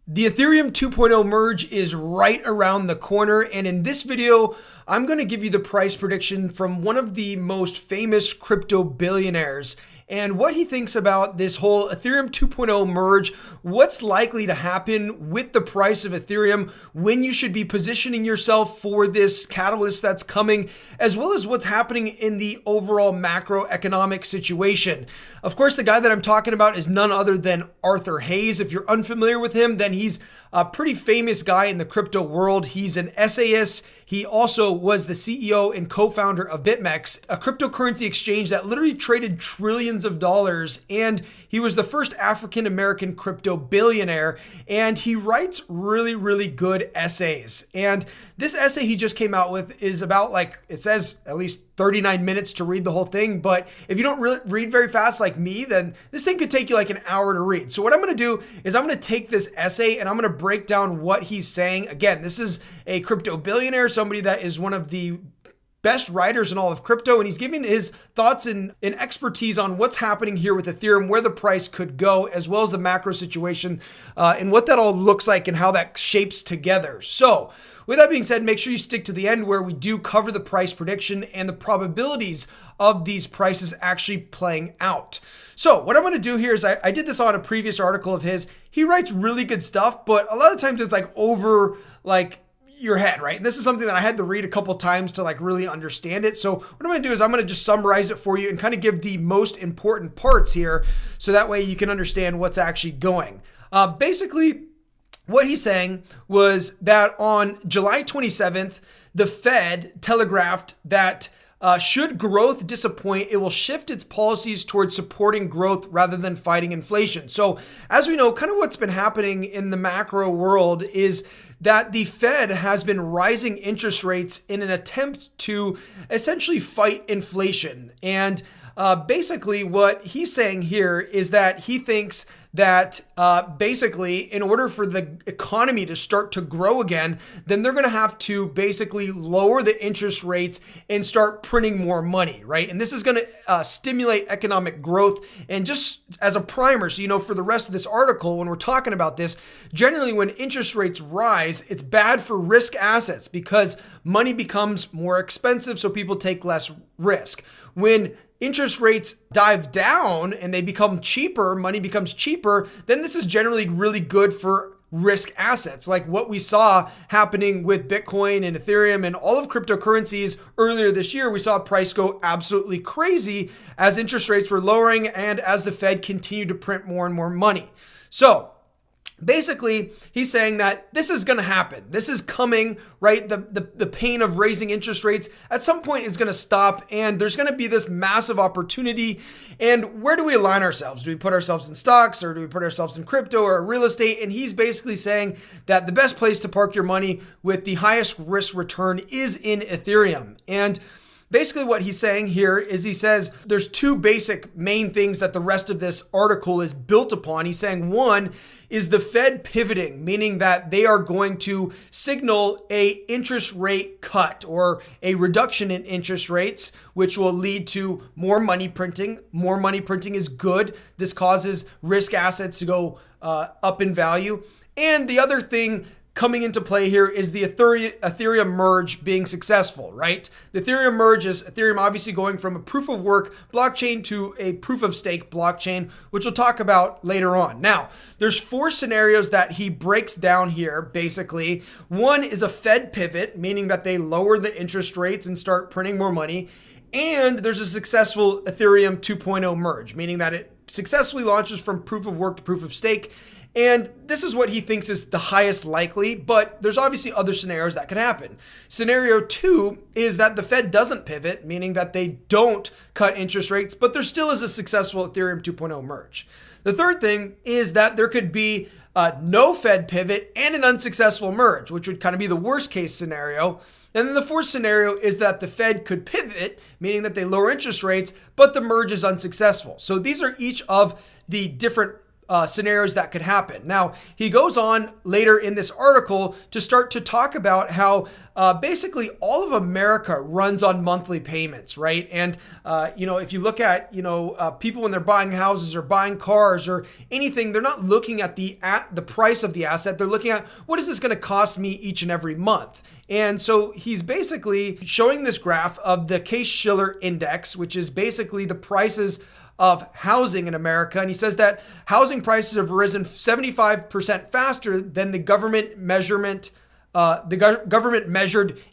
The Ethereum 2.0 merge is right around the corner, and in this video, I'm going to give you the price prediction from one of the most famous crypto billionaires and what he thinks about this whole Ethereum 2.0 merge, what's likely to happen with the price of Ethereum, when you should be positioning yourself for this catalyst that's coming, as well as what's happening in the overall macroeconomic situation. Of course, the guy that I'm talking about is none other than Arthur Hayes. If you're unfamiliar with him, then he's a pretty famous guy in the crypto world. He's an essayist. He also was the CEO and co-founder of BitMEX, a cryptocurrency exchange that literally traded trillions of dollars. And he was the first African-American crypto billionaire. And he writes really, really good essays. And this essay he just came out with is about, like, it says at least 39 minutes to read the whole thing. But if you don't really read very fast like me, then this thing could take you like an hour to read. So what I'm going to do is I'm going to take this essay and I'm going to break down what he's saying. Again, this is a crypto billionaire, somebody that is one of the best writers in all of crypto, and he's giving his thoughts and expertise on what's happening here with Ethereum, where the price could go, as well as the macro situation, and what that all looks like and how that shapes together. So with that being said, make sure you stick to the end where we do cover the price prediction and the probabilities of these prices actually playing out. So what I'm going to do here is I did this on a previous article of his. He writes really good stuff, but a lot of times it's like over your head, right? And this is something that I had to read a couple times to really understand it. So what I'm going to do is I'm going to just summarize it for you and kind of give the most important parts here, so that way you can understand what's actually going. Basically, what he's saying was that on July 27th, the Fed telegraphed that should growth disappoint, it will shift its policies towards supporting growth rather than fighting inflation. So as we know, kind of what's been happening in the macro world is that the Fed has been rising interest rates in an attempt to essentially fight inflation. And basically what he's saying here is that he thinks that basically in order for the economy to start to grow again, then they're going to have to basically lower the interest rates and start printing more money, right? And this is going to stimulate economic growth. And just as a primer, so you know, for the rest of this article, when we're talking about this, generally when interest rates rise, it's bad for risk assets because money becomes more expensive, so people take less risk. When interest rates dive down and they become cheaper, money becomes cheaper, then this is generally really good for risk assets, like what we saw happening with Bitcoin and Ethereum and all of cryptocurrencies earlier this year. We saw price go absolutely crazy as interest rates were lowering and as the Fed continued to print more and more money. So basically, he's saying that this is going to happen. This is coming, right? The pain of raising interest rates at some point is going to stop, and there's going to be this massive opportunity. And where do we align ourselves? Do we put ourselves in stocks, or do we put ourselves in crypto or real estate? And he's basically saying that the best place to park your money with the highest risk return is in Ethereum. And basically what he's saying here is he says there's two basic main things that the rest of this article is built upon. He's saying one is the Fed pivoting, meaning that they are going to signal a interest rate cut or a reduction in interest rates, which will lead to more money printing. More money printing is good. This causes risk assets to go up in value. And the other thing coming into play here is the Ethereum merge being successful, right? The Ethereum merge is Ethereum obviously going from a proof of work blockchain to a proof of stake blockchain, which we'll talk about later on. Now, there's four scenarios that he breaks down here, basically. One is a Fed pivot, meaning that they lower the interest rates and start printing more money. And there's a successful Ethereum 2.0 merge, meaning that it successfully launches from proof of work to proof of stake. And this is what he thinks is the highest likely, but there's obviously other scenarios that could happen. Scenario two is that the Fed doesn't pivot, meaning that they don't cut interest rates, but there still is a successful Ethereum 2.0 merge. The third thing is that there could be no Fed pivot and an unsuccessful merge, which would kind of be the worst case scenario. And then the fourth scenario is that the Fed could pivot, meaning that they lower interest rates, but the merge is unsuccessful. So these are each of the different scenarios that could happen. Now, he goes on later in this article to start to talk about how basically all of America runs on monthly payments, right? And, if you look at, people when they're buying houses or buying cars or anything, they're not looking at the price of the asset. They're looking at what is this going to cost me each and every month. And so he's basically showing this graph of the Case-Shiller index, which is basically the prices of housing in America. And he says that housing prices have risen 75% faster than the government measured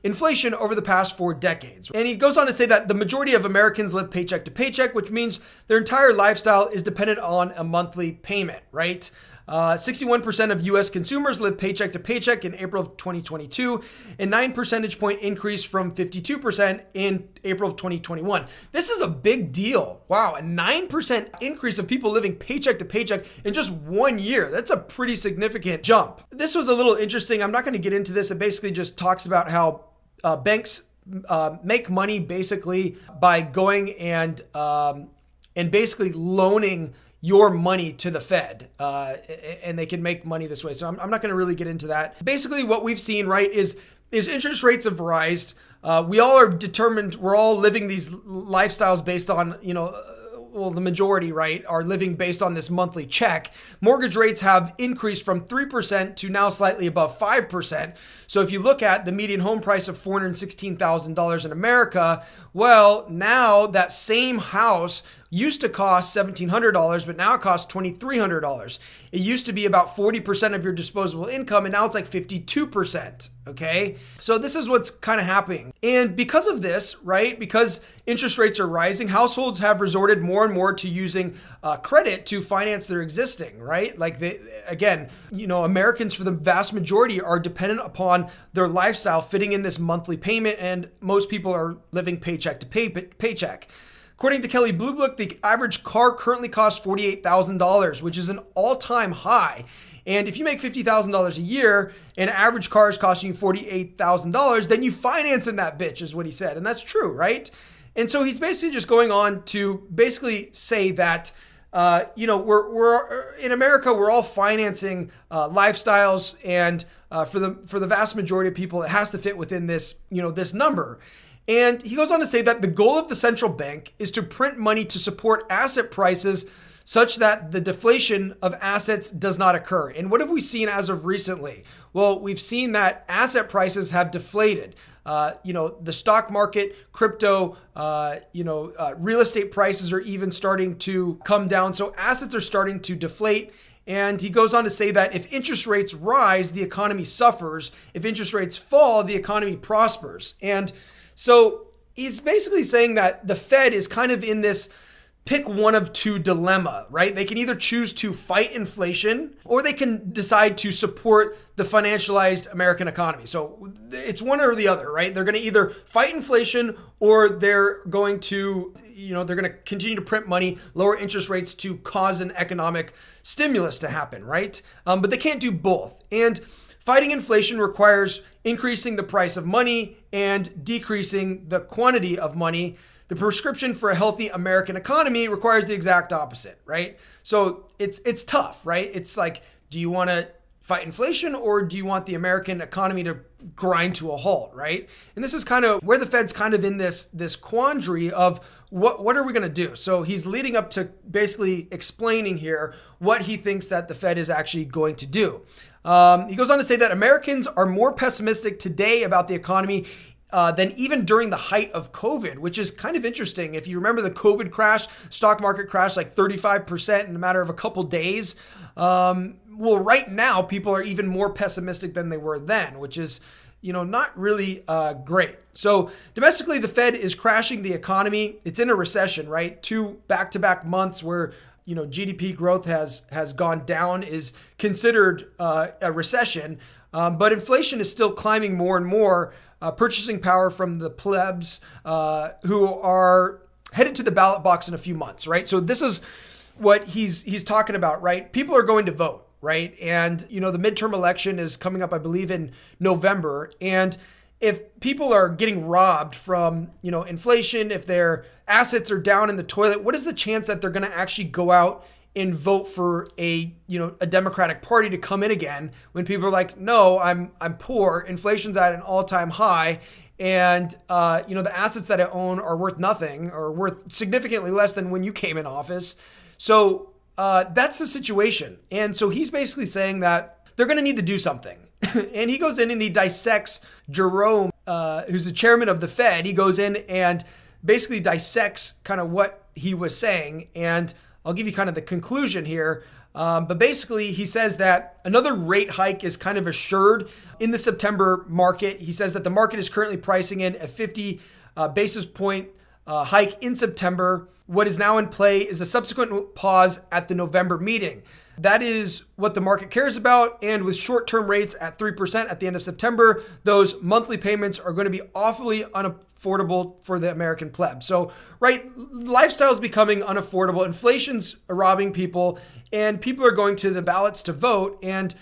inflation over the past 4 decades. And he goes on to say that the majority of Americans live paycheck to paycheck, which means their entire lifestyle is dependent on a monthly payment, right? 61% of U.S. consumers live paycheck to paycheck in April of 2022, a 9 percentage point increase from 52% in April of 2021. This is a big deal. Wow, a 9% increase of people living paycheck to paycheck in just 1 year. That's a pretty significant jump. This was a little interesting. I'm not going to get into this. It basically just talks about how banks make money basically by going and basically loaning your money to the Fed, and they can make money this way. So I'm not going to really get into that. Basically, what we've seen, right, is interest rates have risen. We all are determined. We're all living these lifestyles based on, the majority, right, are living based on this monthly check. Mortgage rates have increased from 3% to now slightly above 5%. So if you look at the median home price of $416,000 in America, well, now that same house used to cost $1,700, but now it costs $2,300. It used to be about 40% of your disposable income, and now it's like 52%. Okay. So this is what's kind of happening. And because of this, right, because interest rates are rising, households have resorted more and more to using credit to finance their existing, right? Like Americans, for the vast majority, are dependent upon their lifestyle fitting in this monthly payment, and most people are living paycheck to paycheck. According to Kelley Blue Book, the average car currently costs $48,000, which is an all-time high. And if you make $50,000 a year and an average car is costing you $48,000, then you finance in that bitch, is what he said. And that's true, right? And so he's basically just going on to basically say that, we're in America, we're all financing lifestyles, and for the vast majority of people, it has to fit within this, this number. And he goes on to say that the goal of the central bank is to print money to support asset prices such that the deflation of assets does not occur. And what have we seen as of recently? Well, we've seen that asset prices have deflated. The stock market, crypto, real estate prices are even starting to come down. So assets are starting to deflate. And he goes on to say that if interest rates rise, the economy suffers. If interest rates fall, the economy prospers. And so he's basically saying that the Fed is kind of in this pick one of two dilemma, right? They can either choose to fight inflation or they can decide to support the financialized American economy. So it's one or the other, right? They're going to either fight inflation or they're going to, continue to print money, lower interest rates to cause an economic stimulus to happen, right? But they can't do both. And fighting inflation requires increasing the price of money and decreasing the quantity of money. The prescription for a healthy American economy requires the exact opposite, right? So it's tough, right? It's like, do you want to fight inflation or do you want the American economy to grind to a halt, right? And this is kind of where the Fed's kind of in this quandary of what are we going to do? So he's leading up to basically explaining here what he thinks that the Fed is actually going to do. He goes on to say that Americans are more pessimistic today about the economy than even during the height of COVID, which is kind of interesting. If you remember the COVID crash, stock market crashed like 35% in a matter of a couple days. Well, right now, people are even more pessimistic than they were then, which is, not really great. So domestically, the Fed is crashing the economy. It's in a recession, right? 2 back-to-back months where GDP growth has gone down is considered a recession, but inflation is still climbing more and more. Purchasing power from the plebs who are headed to the ballot box in a few months, right? So this is what he's talking about, right? People are going to vote, right? And the midterm election is coming up, I believe, in November. And if people are getting robbed from, inflation, if their assets are down in the toilet, what is the chance that they're going to actually go out and vote for a Democratic Party to come in again when people are like, no, I'm poor, inflation's at an all-time high, and the assets that I own are worth nothing or worth significantly less than when you came in office. So that's the situation. And so he's basically saying that they're going to need to do something. And he goes in and he dissects Jerome, who's the chairman of the Fed. He goes in and basically dissects kind of what he was saying. And I'll give you kind of the conclusion here. But basically, he says that another rate hike is kind of assured in the September market. He says that the market is currently pricing in a 50 basis point hike in September. What is now in play is a subsequent pause at the November meeting. That is what the market cares about. And with short-term rates at 3% at the end of September, those monthly payments are going to be awfully unaffordable for the American pleb. So, right, lifestyle is becoming unaffordable. Inflation's robbing people, and people are going to the ballots to vote. And,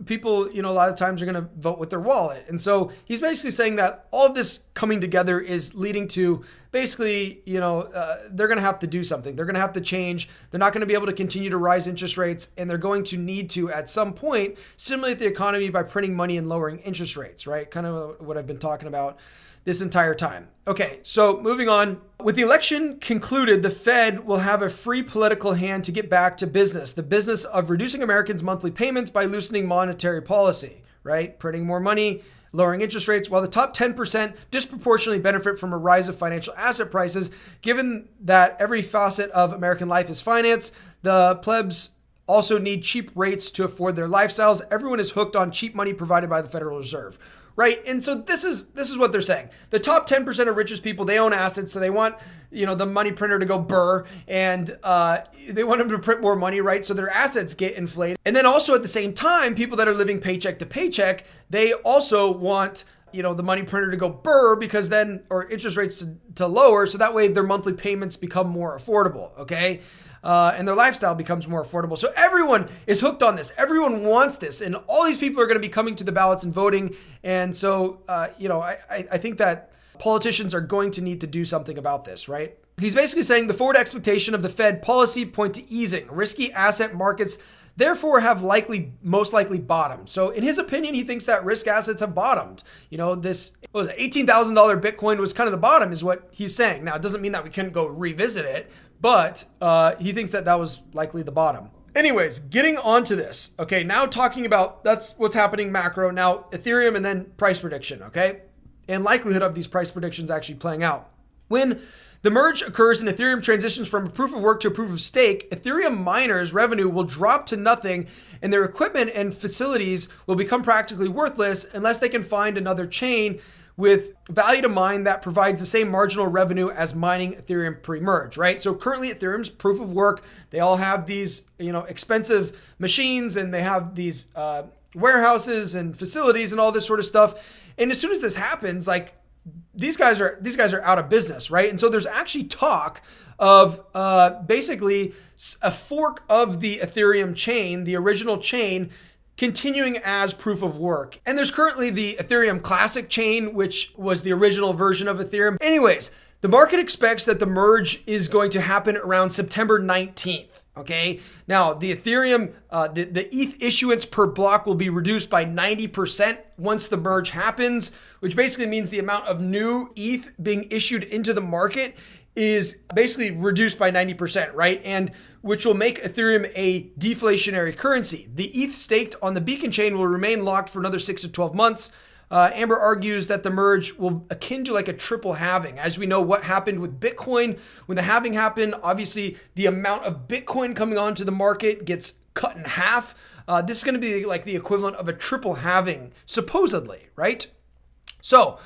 people, a lot of times are going to vote with their wallet. And so he's basically saying that all of this coming together is leading to basically, they're going to have to do something. They're going to have to change. They're not going to be able to continue to rise interest rates, and they're going to need to, at some point, stimulate the economy by printing money and lowering interest rates, right? Kind of what I've been talking about this entire time. Okay, so moving on. With the election concluded, the Fed will have a free political hand to get back to business, the business of reducing Americans' monthly payments by loosening monetary policy, right? Printing more money, lowering interest rates, while the top 10% disproportionately benefit from a rise of financial asset prices. Given that every facet of American life is finance, the plebs also need cheap rates to afford their lifestyles. Everyone is hooked on cheap money provided by the Federal Reserve, right? And so this is what they're saying. The top 10% of richest people, they own assets, so they want the money printer to go burr, and they want them to print more money, right? So their assets get inflated. And then also at the same time, people that are living paycheck to paycheck, they also want the money printer to go burr because then, or interest rates to lower, so that way their monthly payments become more affordable, okay? And their lifestyle becomes more affordable. So everyone is hooked on this. Everyone wants this. And all these people are going to be coming to the ballots and voting. And so, I think that politicians are going to need to do something about this, right? He's basically saying the forward expectation of the Fed policy point to easing. Risky asset markets therefore have most likely bottomed. So in his opinion, he thinks that risk assets have bottomed. This $18,000 Bitcoin was kind of the bottom is what he's saying. Now, it doesn't mean that we couldn't go revisit it, but he thinks that was likely the bottom. Anyways, getting on to this. Okay, now talking about that's what's happening macro. Now, Ethereum and then price prediction, okay? And likelihood of these price predictions actually playing out. When the merge occurs and Ethereum transitions from a proof of work to a proof of stake, Ethereum miners' revenue will drop to nothing and their equipment and facilities will become practically worthless unless they can find another chain with value to mine that provides the same marginal revenue as mining Ethereum pre-merge, right? So currently Ethereum's proof of work, they all have these, expensive machines and they have these warehouses and facilities and all this sort of stuff. And as soon as this happens, like these guys are out of business, right? And so there's actually talk of basically a fork of the Ethereum chain, the original chain, continuing as proof of work. And there's currently the Ethereum Classic chain, which was the original version of Ethereum. Anyways, the market expects that the merge is going to happen around September 19th. Okay. Now the Ethereum, the ETH issuance per block will be reduced by 90% once the merge happens, which basically means the amount of new ETH being issued into the market is basically reduced by 90%, right? And which will make Ethereum a deflationary currency. The ETH staked on the Beacon chain will remain locked for another 6 to 12 months. Amber argues that the merge will akin to like a triple halving. As we know what happened with Bitcoin, when the halving happened, obviously the amount of Bitcoin coming onto the market gets cut in half. This is going to be like the equivalent of a triple halving, supposedly, right? So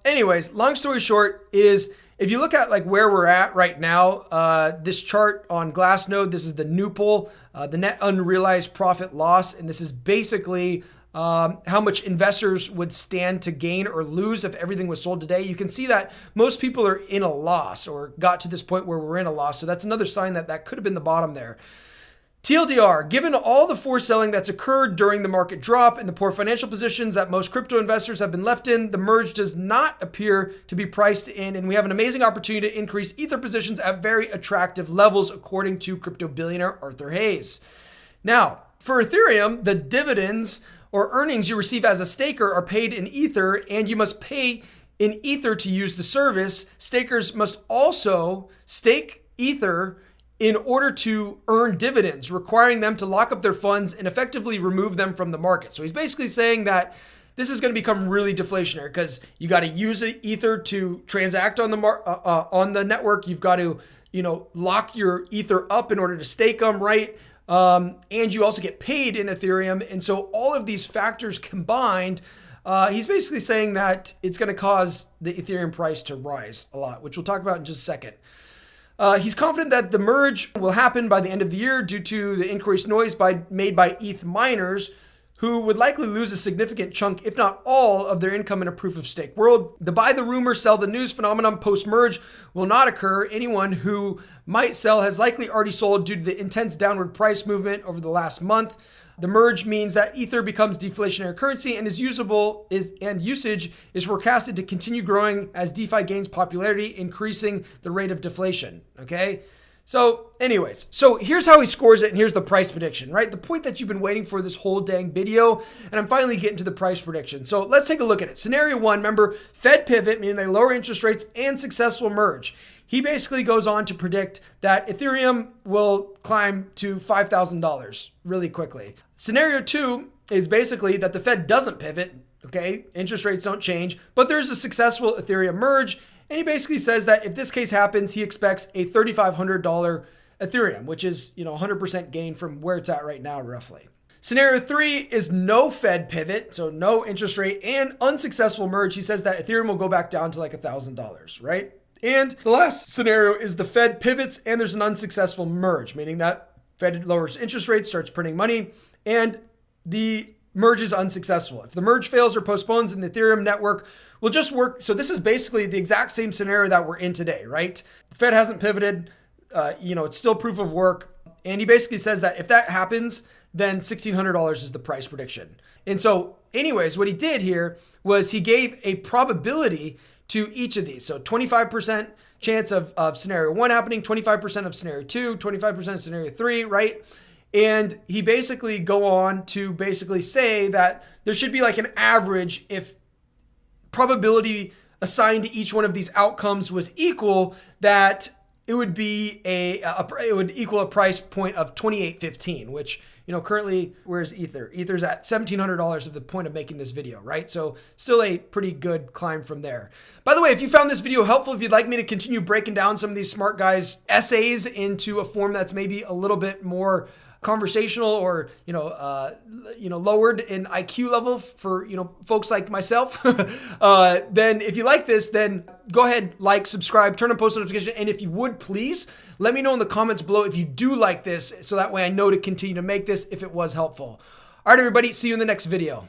anyways, long story short is if you look at like where we're at right now, this chart on Glassnode, this is the NUPL, the net unrealized profit loss. And this is basically how much investors would stand to gain or lose if everything was sold today. You can see that most people are in a loss or got to this point where we're in a loss. So that's another sign that that could have been the bottom there. TLDR, given all the forced selling that's occurred during the market drop and the poor financial positions that most crypto investors have been left in, the merge does not appear to be priced in, and we have an amazing opportunity to increase Ether positions at very attractive levels, according to crypto billionaire Arthur Hayes. Now, for Ethereum, the dividends or earnings you receive as a staker are paid in Ether, and you must pay in Ether to use the service. Stakers must also stake Ether in order to earn dividends, requiring them to lock up their funds and effectively remove them from the market. So he's basically saying that this is going to become really deflationary because you got to use Ether to transact on the network. You've got to, lock your Ether up in order to stake them, right? And you also get paid in Ethereum. And so all of these factors combined, he's basically saying that it's going to cause the Ethereum price to rise a lot, which we'll talk about in just a second. He's confident that the merge will happen by the end of the year due to the increased noise made by ETH miners, who would likely lose a significant chunk, if not all, of their income in a proof-of-stake world. The buy the rumor, sell the news phenomenon post-merge will not occur. Anyone who might sell has likely already sold due to the intense downward price movement over the last month. The merge means that Ether becomes deflationary currency and usage is forecasted to continue growing as DeFi gains popularity, increasing the rate of deflation. Okay. So anyways, so here's how he scores it, and here's the price prediction, right? The point that you've been waiting for this whole dang video, and I'm finally getting to the price prediction. So let's take a look at it. Scenario one, remember, Fed pivot, meaning they lower interest rates, and successful merge. He basically goes on to predict that Ethereum will climb to $5,000 really quickly. Scenario two is basically that the Fed doesn't pivot, okay? Interest rates don't change, but there's a successful Ethereum merge. And he basically says that if this case happens, he expects a $3,500 Ethereum, which is, 100% gain from where it's at right now, roughly. Scenario three is no Fed pivot, so no interest rate and unsuccessful merge. He says that Ethereum will go back down to like $1,000, right? And the last scenario is the Fed pivots and there's an unsuccessful merge, meaning that Fed lowers interest rates, starts printing money, and the merge is unsuccessful. If the merge fails or postpones, then the Ethereum network will just work. So this is basically the exact same scenario that we're in today, right? The Fed hasn't pivoted. It's still proof of work. And he basically says that if that happens, then $1,600 is the price prediction. And so anyways, what he did here was he gave a probability to each of these. So 25% chance of scenario one happening, 25% of scenario two, 25% of scenario three, right? And he basically go on to basically say that there should be like an average if probability assigned to each one of these outcomes was equal, that it would be it would equal a price point of 28.15, which, currently, where's Ether? Ether's at $1,700 at the point of making this video, right? So still a pretty good climb from there. By the way, if you found this video helpful, if you'd like me to continue breaking down some of these smart guys' essays into a form that's maybe a little bit more conversational or, lowered in IQ level for, folks like myself, then if you like this, then go ahead, like, subscribe, turn on post notifications. And if you would, please let me know in the comments below if you do like this, so that way I know to continue to make this if it was helpful. All right, everybody, see you in the next video.